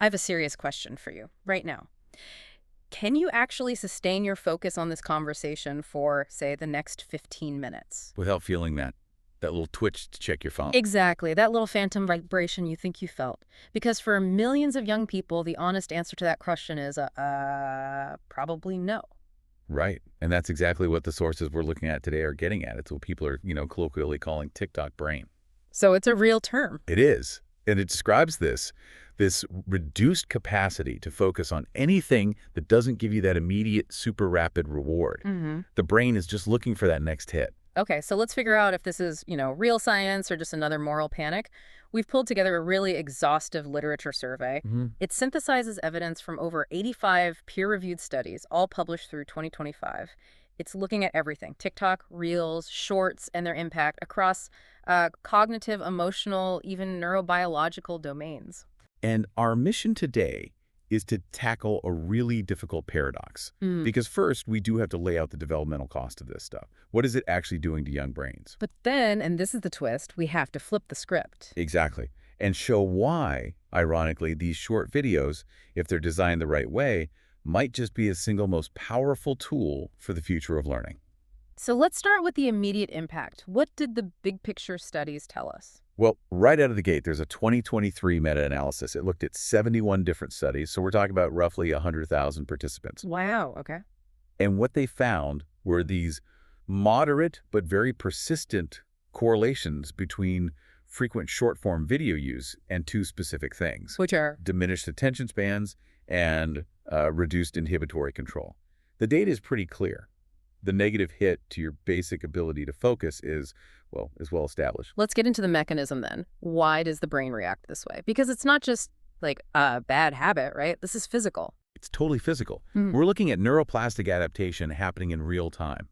I have a serious question for you right now. Can you actually sustain your focus on this conversation for, say, the next 15 minutes? Without feeling that little twitch to check your phone. Exactly, that little phantom vibration you think you felt. Because for millions of young people, the honest answer to that question is, probably no. Right. And that's exactly what the sources we're looking at today are getting at. It's what people are, colloquially calling TikTok brain. So it's a real term. It is. And it describes this reduced capacity to focus on anything that doesn't give you that immediate, super rapid reward. The brain is just looking for that next hit. Okay, so let's figure out if this is, real science or just another moral panic. We've pulled together a really exhaustive literature survey. It synthesizes evidence from over 85 peer-reviewed studies, all published through 2025. It's looking at everything: TikTok, Reels, Shorts, and their impact across cognitive, emotional, even neurobiological domains. And our mission today is to tackle a really difficult paradox. Because first, we do have to lay out the developmental cost of this stuff. What is it actually doing to young brains? But then, and this is the twist, we have to flip the script. Exactly. And show why, ironically, these short videos, if they're designed the right way, might just be a single most powerful tool for the future of learning. So let's start with the immediate impact. What did the big picture studies tell us? Well, right out of the gate, there's a 2023 meta-analysis. It looked at 71 different studies, so we're talking about roughly 100,000 participants. Wow, okay. And what they found were these moderate but very persistent correlations between frequent short-form video use and two specific things: Which are? diminished attention spans and reduced inhibitory control. The data is pretty clear. The negative hit to your basic ability to focus is well established. Let's get into the mechanism then. Why does the brain react this way? Because it's not just like a bad habit, right? This is physical. It's totally physical. We're looking at neuroplastic adaptation happening in real time.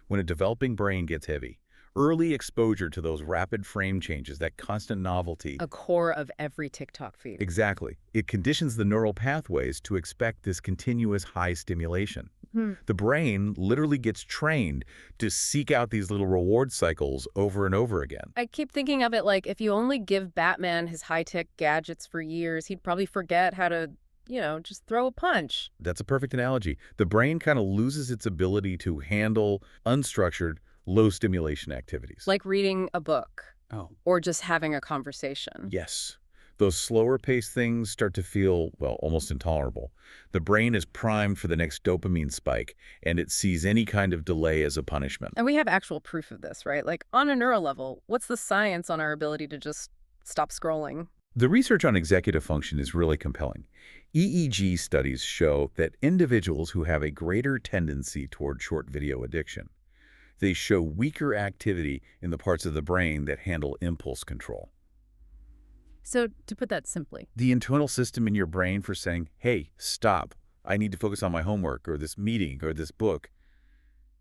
When a developing brain gets heavy, early exposure to those rapid frame changes, that constant novelty. A core of every TikTok feed. Exactly. It conditions the neural pathways to expect this continuous high stimulation. The brain literally gets trained to seek out these little reward cycles over and over again. I keep thinking of it like if you only give Batman his high-tech gadgets for years, he'd probably forget how to, just throw a punch. That's a perfect analogy. The brain kind of loses its ability to handle unstructured, low-stimulation activities. Like reading a book. Oh. Or just having a conversation. Yes. Those slower-paced things start to feel, almost intolerable. The brain is primed for the next dopamine spike, and it sees any kind of delay as a punishment. And we have actual proof of this, right? Like on a neuro level, what's the science on our ability to just stop scrolling? The research on executive function is really compelling. EEG studies show that individuals who have a greater tendency toward short video addiction, they show weaker activity in the parts of the brain that handle impulse control. So to put that simply, The internal system in your brain for saying, hey, stop, I need to focus on my homework or this meeting or this book,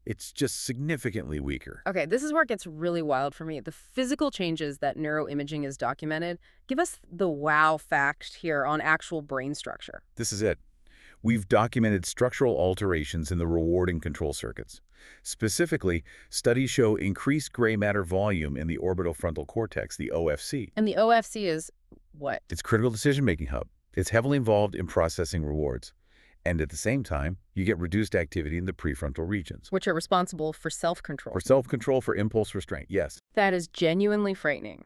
it's just significantly weaker. okay, this is where it gets really wild for me. The physical changes that neuroimaging has documented. Give us the wow fact here on actual brain structure. This is it. We've documented structural alterations in the reward and control circuits. Specifically, studies show increased gray matter volume in the orbital frontal cortex, the OFC. And the OFC is what? It's critical decision-making hub. It's heavily involved in processing rewards. And at the same time, you get reduced activity in the prefrontal regions. Which are responsible for self-control. For self-control, for impulse restraint, yes. That is genuinely frightening.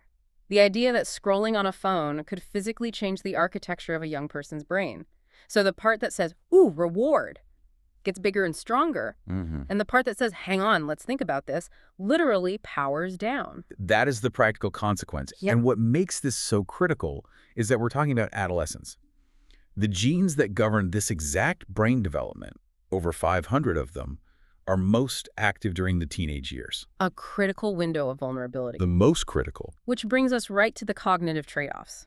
The idea that scrolling on a phone could physically change the architecture of a young person's brain. So the part that says, ooh, reward, gets bigger and stronger. And the part that says, hang on, let's think about this, literally powers down. That is the practical consequence. Yep. And what makes this so critical is that we're talking about adolescence. The genes that govern this exact brain development, over 500 of them, are most active during the teenage years. A critical window of vulnerability. The most critical. Which brings us right to the cognitive trade-offs.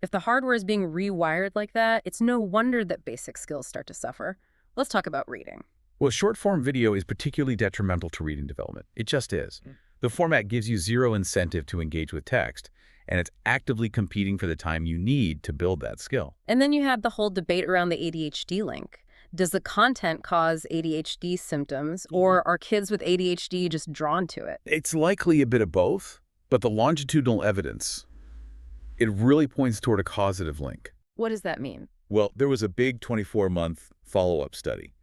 If the hardware is being rewired like that, it's no wonder that basic skills start to suffer. Let's talk about reading. Well, short-form video is particularly detrimental to reading development. It just is. The format gives you zero incentive to engage with text, and it's actively competing for the time you need to build that skill. And then you have the whole debate around the ADHD link. Does the content cause ADHD symptoms, or are kids with ADHD just drawn to it? It's likely a bit of both, but the longitudinal evidence, it really points toward a causative link. What does that mean? Well, there was a big 24-month follow-up study.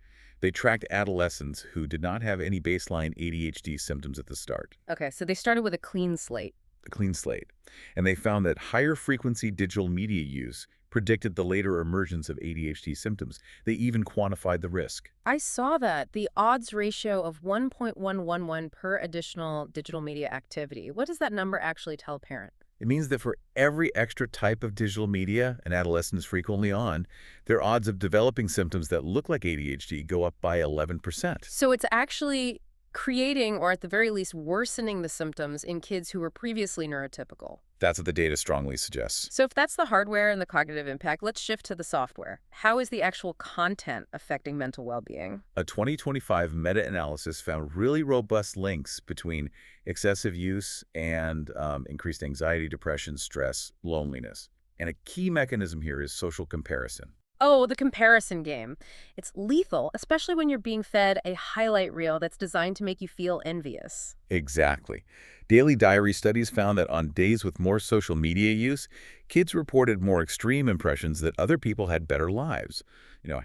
They tracked adolescents who did not have any baseline ADHD symptoms at the start, Okay, so they started with a clean slate. a clean slate, and they found that higher frequency digital media use predicted the later emergence of ADHD symptoms. They even quantified the risk. I saw that. The odds ratio of 1.111 per additional digital media activity. What does that number actually tell a parent? It means that for every extra type of digital media an adolescent is frequently on, their odds of developing symptoms that look like ADHD go up by 11%. So it's actually creating, or at the very least worsening, the symptoms in kids who were previously neurotypical. That's what the data strongly suggests. So if that's the hardware and the cognitive impact, let's shift to the software. How is the actual content affecting mental well-being? A 2025 meta-analysis found really robust links between excessive use and increased anxiety, depression, stress, loneliness. And a key mechanism here is social comparison. Oh, the comparison game. It's lethal, especially when you're being fed a highlight reel that's designed to make you feel envious. Exactly. Daily diary studies found that on days with more social media use, kids reported more extreme impressions that other people had better lives.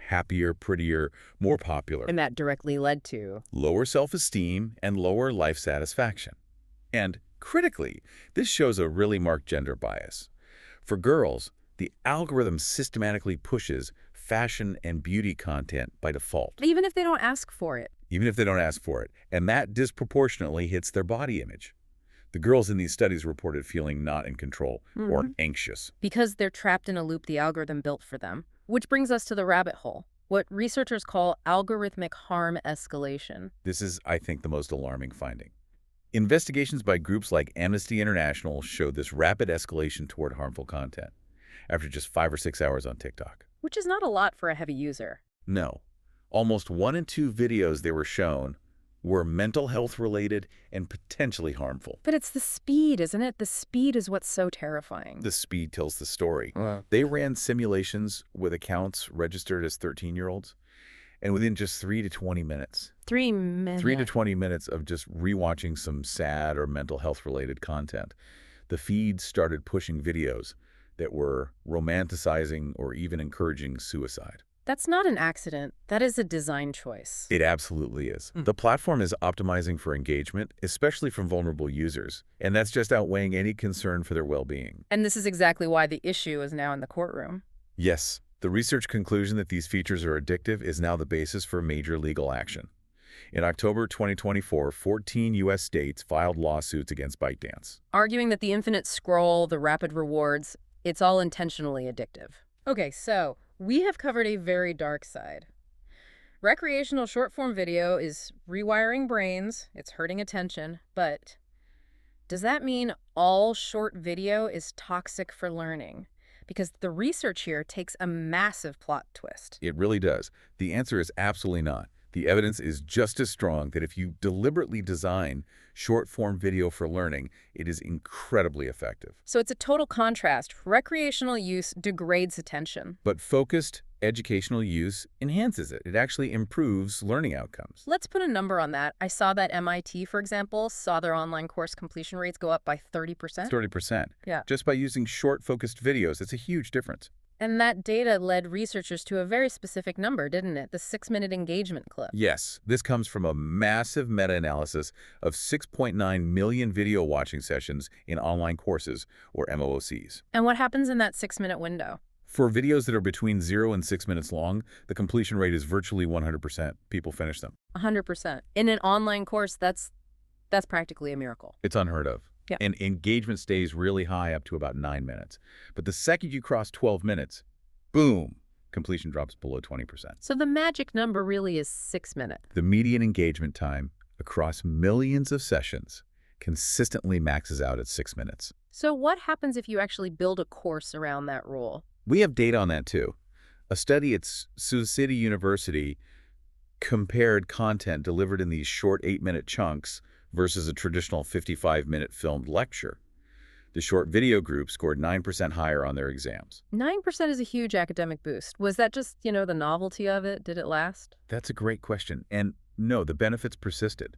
Happier, prettier, more popular. And that directly led to... Lower self-esteem and lower life satisfaction. And critically, this shows a really marked gender bias. For girls, the algorithm systematically pushes fashion and beauty content by default. Even if they don't ask for it. Even if they don't ask for it. And that disproportionately hits their body image. The girls in these studies reported feeling not in control or anxious. Because they're trapped in a loop the algorithm built for them. Which brings us to the rabbit hole, what researchers call algorithmic harm escalation. This is, I think, the most alarming finding. Investigations by groups like Amnesty International showed this rapid escalation toward harmful content after just 5 or 6 hours on TikTok. Which is not a lot for a heavy user. No. Almost 1 in 2 videos they were shown were mental health related and potentially harmful. But it's the speed, isn't it? The speed is what's so terrifying. The speed tells the story. Wow. They ran simulations with accounts registered as 13-year-olds, and within just 3 to 20 minutes. 3 minutes. 3 to 20 minutes of just rewatching some sad or mental health related content, the feed started pushing videos that were romanticizing or even encouraging suicide. That's not an accident. That is a design choice. It absolutely is. The platform is optimizing for engagement, especially from vulnerable users, and that's just outweighing any concern for their well-being. And this is exactly why the issue is now in the courtroom. Yes, the research conclusion that these features are addictive is now the basis for major legal action. In October 2024, 14 U.S. states filed lawsuits against ByteDance, Arguing that the infinite scroll, the rapid rewards, it's all intentionally addictive. Okay, so we have covered a very dark side. Recreational short-form video is rewiring brains, it's hurting attention, but does that mean all short video is toxic for learning? Because the research here takes a massive plot twist. It really does. The answer is absolutely not. The evidence is just as strong that if you deliberately design short-form video for learning, it is incredibly effective. So it's a total contrast. Recreational use degrades attention. But focused educational use enhances it. It actually improves learning outcomes. Let's put a number on that. I saw that MIT, for example, saw their online course completion rates go up by 30%. 30%. Yeah. Just by using short, focused videos, it's a huge difference. And that data led researchers to a very specific number, didn't it? The 6-minute engagement clip. Yes, this comes from a massive meta-analysis of 6.9 million video watching sessions in online courses, or MOOCs. And what happens in that 6-minute window? For videos that are between 0 and 6 minutes long, the completion rate is virtually 100%. People finish them. 100%. In an online course, that's practically a miracle. It's unheard of. Yeah. And engagement stays really high up to about 9 minutes. But the second you cross 12 minutes, boom, completion drops below 20%. So the magic number really is 6 minutes. The median engagement time across millions of sessions consistently maxes out at 6 minutes. So what happens if you actually build a course around that rule? We have data on that too. A study at Sioux City University compared content delivered in these short 8-minute chunks versus a traditional 55-minute filmed lecture. The short video group scored 9% higher on their exams. 9% is a huge academic boost. Was that just, the novelty of it? Did it last? That's a great question. And no, the benefits persisted.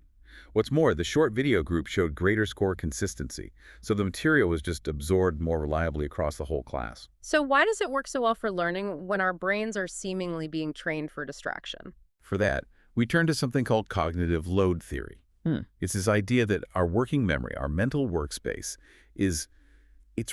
What's more, the short video group showed greater score consistency, so the material was just absorbed more reliably across the whole class. So why does it work so well for learning when our brains are seemingly being trained for distraction? For that, we turn to something called cognitive load theory. It's this idea that our working memory, our mental workspace, it's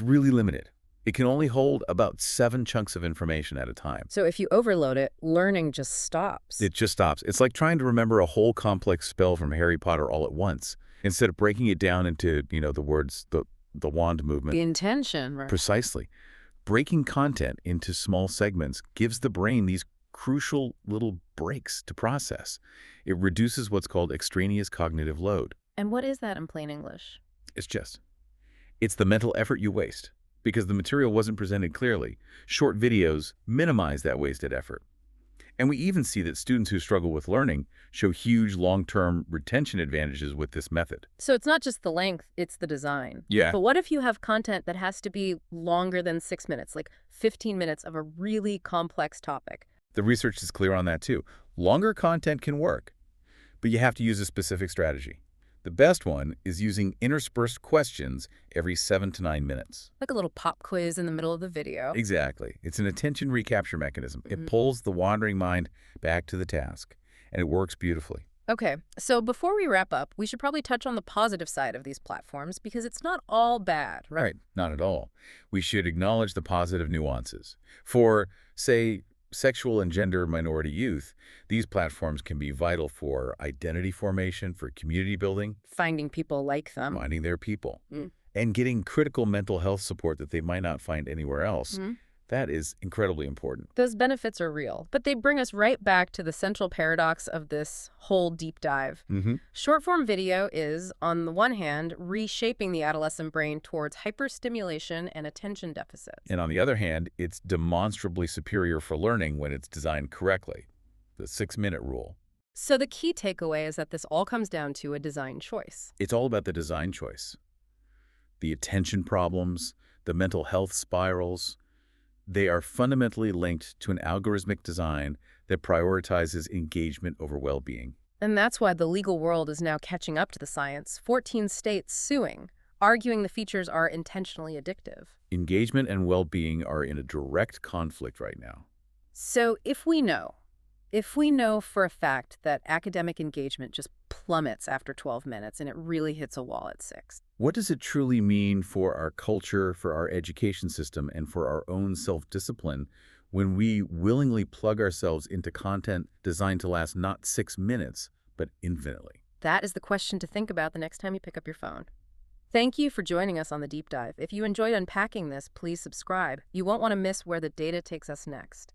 really limited. It can only hold about 7 chunks of information at a time. So if you overload it, learning just stops. It just stops. It's like trying to remember a whole complex spell from Harry Potter all at once, instead of breaking it down into, the words, the wand movement. The intention, right? Precisely. Breaking content into small segments gives the brain these crucial little breaks to process. It reduces what's called extraneous cognitive load. And what is that in plain English? It's the mental effort you waste. Because the material wasn't presented clearly, short videos minimize that wasted effort. And we even see that students who struggle with learning show huge long-term retention advantages with this method. So it's not just the length, it's the design. Yeah. But what if you have content that has to be longer than 6 minutes, like 15 minutes of a really complex topic? The research is clear on that too. Longer content can work, but you have to use a specific strategy. The best one is using interspersed questions every 7 to 9 minutes. Like a little pop quiz in the middle of the video. Exactly. It's an attention recapture mechanism. It pulls the wandering mind back to the task, and it works beautifully. Okay, so before we wrap up, we should probably touch on the positive side of these platforms because it's not all bad, right? Right, not at all. We should acknowledge the positive nuances. For, say, sexual and gender minority youth, these platforms can be vital for identity formation, for community building, Finding people like them. finding their people, Mm. and getting critical mental health support that they might not find anywhere else. Mhm. That is incredibly important. Those benefits are real, but they bring us right back to the central paradox of this whole deep dive. Short-form video is, on the one hand, reshaping the adolescent brain towards hyperstimulation and attention deficits. And on the other hand, it's demonstrably superior for learning when it's designed correctly. The 6-minute rule. So the key takeaway is that this all comes down to a design choice. It's all about the design choice. The attention problems, the mental health spirals, they are fundamentally linked to an algorithmic design that prioritizes engagement over well-being. And that's why the legal world is now catching up to the science, 14 states suing, arguing the features are intentionally addictive. Engagement and well-being are in a direct conflict right now. So if we know for a fact that academic engagement just plummets after 12 minutes and it really hits a wall at 6, What does it truly mean for our culture, for our education system, and for our own self-discipline when we willingly plug ourselves into content designed to last not 6 minutes, but infinitely? that is the question to think about the next time you pick up your phone. Thank you for joining us on the Deep Dive. If you enjoyed unpacking this, please subscribe. You won't want to miss where the data takes us next.